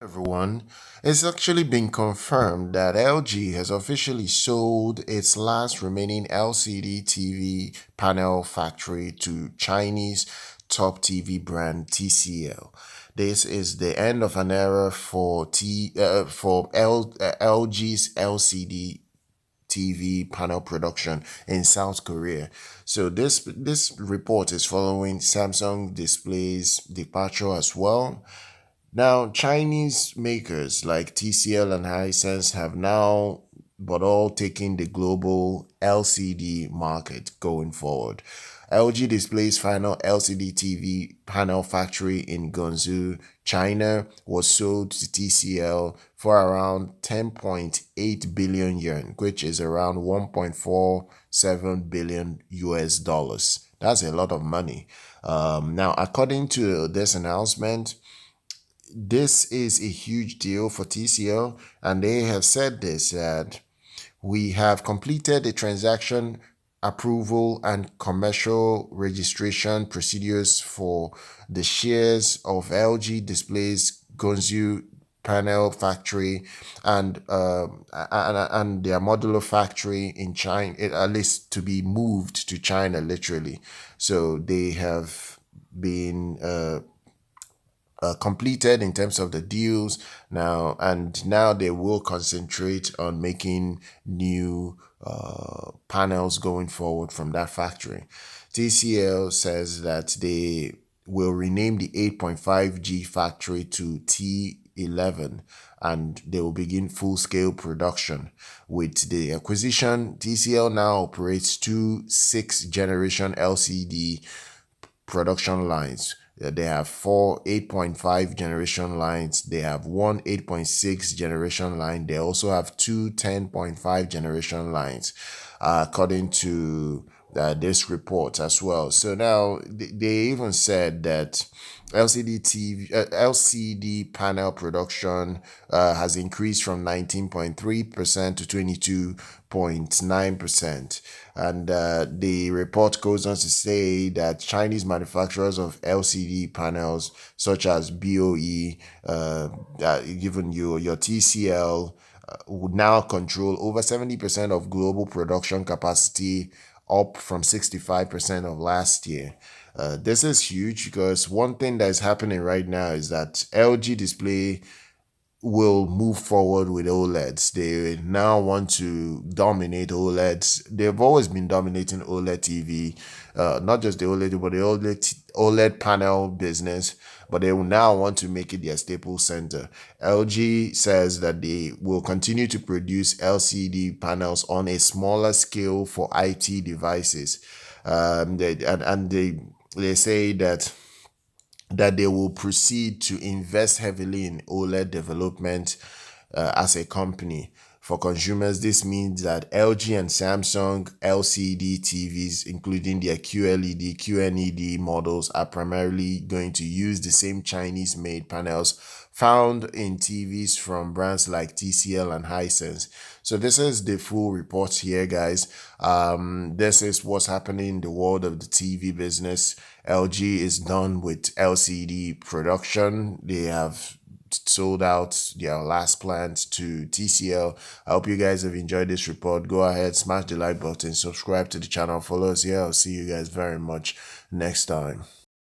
Everyone, it's actually been confirmed that LG has officially sold its last remaining LCD TV panel factory to Chinese top TV brand TCL. This is the end of an era for LG's LCD TV panel production in South Korea. So this report is following Samsung Display's departure as well. Now, Chinese makers like TCL and Hisense have now but all taking the global LCD market going forward. LG Display's final LCD TV panel factory in Guangzhou, China was sold to TCL for around 10.8 billion yuan, which is around 1.47 billion US dollars. That's a lot of money. Now, according to this announcement, this is a huge deal for TCL, and they have said this that we have completed the transaction approval and commercial registration procedures for the shares of LG Display's Guangzhou panel factory and their modular factory in China, at least to be moved to China, literally. So they have been completed in terms of the deals now, and now they will concentrate on making new panels going forward from that factory. TCL says that they will rename the 8.5G factory to T11, and they will begin full-scale production. With the acquisition, TCL now operates two 6th-generation LCD production lines. They have four 8.5 generation lines. They have one 8.6 generation line. They also have two 10.5 generation lines, according to this report as well. So now they even said that LCD panel production has increased from 19.3% to 22.9%. And the report goes on to say that Chinese manufacturers of LCD panels, such as BOE, given your TCL, would now control over 70% of global production capacity, up from 65% of last year. This is huge because one thing that is happening right now is that LG Display will move forward with OLEDs. They now want to dominate OLEDs. They've always been dominating OLED TV, not just the OLED, but the OLED panel business, but they will now want to make it their staple center. LG says that they will continue to produce LCD panels on a smaller scale for IT devices. They say that they will proceed to invest heavily in OLED development as a company. For consumers, this means that LG and Samsung LCD TVs, including their QLED, QNED models, are primarily going to use the same Chinese-made panels found in TVs from brands like TCL and Hisense. So this is the full report here, guys. This is what's happening in the world of the TV business. LG is done with LCD production. They have sold out their last plant to TCL. I hope you guys have enjoyed this report. Go ahead, smash the like button, subscribe to the channel, follow us here. I'll see you guys very much next time.